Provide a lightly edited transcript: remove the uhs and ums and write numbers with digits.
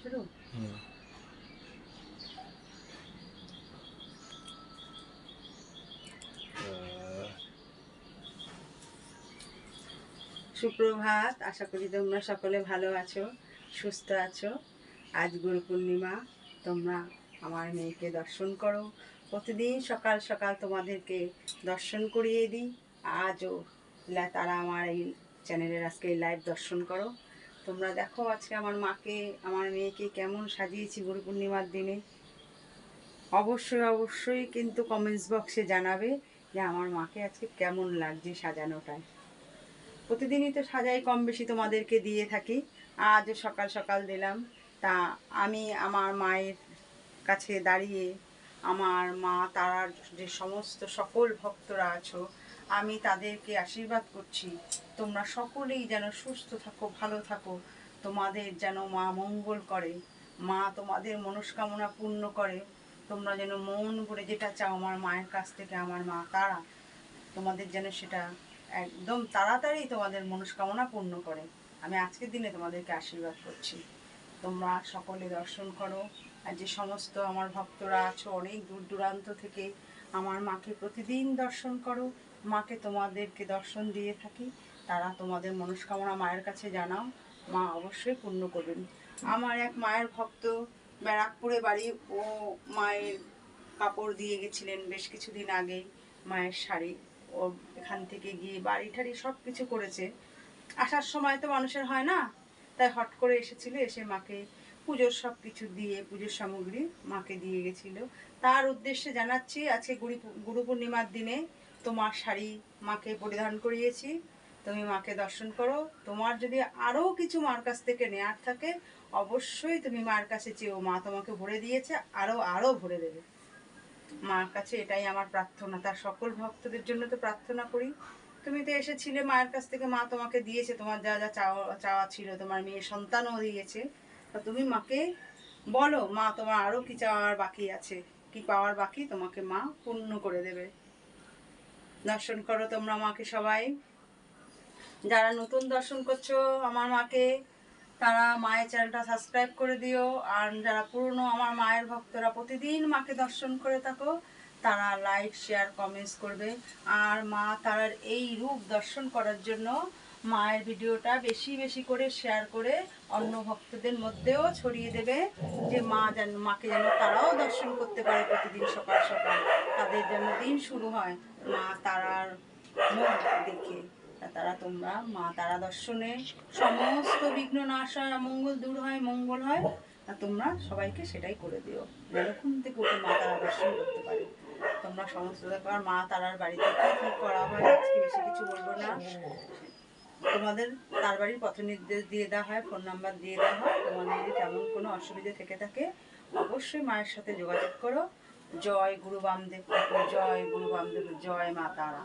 শুরু। সুপ্রভাত, আশা করি তোমরা সকলে ভালো আছো, সুস্থ আছো। আজ গুরু পূর্ণিমা, তোমরা আমার মেয়েকে দর্শন করো। প্রতিদিন সকাল সকাল তোমাদেরকে দর্শন করিয়ে দিই। আজও তারা আমার এই চ্যানেলের আজকে লাইভ দর্শন করো। তোমরা দেখো আজকে আমার মাকে, আমার মেয়েকে কেমন সাজিয়েছি গুরু পূর্ণিমার দিনে। অবশ্যই অবশ্যই কিন্তু কমেন্টস বক্সে জানাবে যে আমার মাকে আজকে কেমন লাগছে সাজানোটায়। প্রতিদিনই তো সাজাই, কম বেশি তোমাদেরকে দিয়ে থাকি। আজও সকাল সকাল দিলাম। তা আমি আমার মায়ের কাছে দাঁড়িয়ে, আমার মা তারার যে সমস্ত সকল ভক্তরা আছো, আমি তাদেরকে আশীর্বাদ করছি তোমরা সকলেই যেন সুস্থ থাকো, ভালো থাকো। তোমাদের যেন মা মঙ্গল করে, মা তোমাদের মনস্কামনা পূর্ণ করে। তোমরা যেন মন ভরে যেটা চাও আমার মায়ের কাছ থেকে, আমার মা তারা তোমাদের যেন সেটা একদম তাড়াতাড়ি তোমাদের মনস্কামনা পূর্ণ করে। আমি আজকের দিনে তোমাদেরকে আশীর্বাদ করছি। তোমরা সকলে দর্শন করো। আর যে সমস্ত আমার ভক্তরা আছো অনেক দূর দূরান্ত থেকে, আমার মাকে প্রতিদিন দর্শন করো। মাকে তোমাদেরকে দর্শন দিয়ে থাকি। তারা তোমাদের মনস্কামনা মায়ের কাছে জানাও, মা অবশ্যই পূর্ণ করবেন। আমার এক মায়ের ভক্ত ব্যারাকপুরে বাড়ি, ও মায়ের কাপড় দিয়ে গেছিলেন বেশ কিছুদিন আগেই, মায়ের শাড়ি। ও এখান থেকে গিয়ে বাড়ি ঠাড়ি সব কিছু করেছে। আসার সময় তো মানুষের হয় না, তাই হট করে এসেছিল, এসে মাকে পুজোর সব কিছু দিয়ে, পুজোর সামগ্রী মাকে দিয়ে গেছিল। তার উদ্দেশ্যে জানাচ্ছি, আজকে গুরু পূর্ণিমার দিনে তোমার শাড়ি মাকে পরিধান করিয়েছি। তুমি মাকে দর্শন করো। তোমার যদি আরও কিছু মার কাছ থেকে নেয়ার থাকে, অবশ্যই তুমি মার কাছে চেয়েও, মা তোমাকে ভরে দিয়েছে, আরও আরও ভরে দেবে। মার কাছে এটাই আমার প্রার্থনা। তার সকল ভক্তদের জন্য তো প্রার্থনা করি। তুমি তো এসেছিলে মায়ের কাছ থেকে, মা তোমাকে দিয়েছে তোমার যা যা চাওয়া চাওয়া ছিল, তোমার মেয়ে সন্তানও দিয়েছে। তা তুমি মাকে বলো, মা তোমার আরও কি চাওয়ার বাকি আছে, কি পাওয়ার বাকি, তোমাকে মা পূর্ণ করে দেবে। দর্শন করো তোমরা মাকে সবাই। যারা নতুন দর্শন করছো আমার মাকে, তারা মায়ের চ্যানেলটা সাবস্ক্রাইব করে দিও। আর যারা পুরনো আমার মায়ের ভক্তরা প্রতিদিন মাকে দর্শন করে থাকো, তারা লাইক, শেয়ার, কমেন্টস করবে। আর মা তারার এই রূপ দর্শন করার জন্য মায়ের ভিডিওটা বেশি বেশি করে শেয়ার করে অন্য ভক্তদের মধ্যেও ছড়িয়ে দেবে, যে মা যেন, মাকে যেন তারাও দর্শন করতে পারে প্রতিদিন সকাল সকাল। তাদের যেন দিন শুরু হয় মা তারার মুখ দেখে। তারা তোমরা মা তারা দর্শনে সমস্ত বিঘ্ন নাশ হয়, মঙ্গল দূর হয়, মঙ্গল হয়। আর তোমরা সবাইকে সেটাই করে দিও, যেন ঘুম থেকে উঠে মা তারা দর্শন করতে পারে। তোমরা সমস্ত ব্যাপার মা তারার বাড়িতে কী কী করা হয় আজকে বেশি কিছু বলবো না। তোমাদের তার বাড়ির পথ নির্দেশ দিয়ে দেওয়া হয়, ফোন নাম্বার দিয়ে দেওয়া হয়। তোমাদের যদি তেমন কোনো অসুবিধা থেকে থাকে, অবশ্যই মায়ের সাথে যোগাযোগ করো। জয় গুরু বামদেব ঠাকুর, জয় গুরু বামদেব, জয় মা তারা।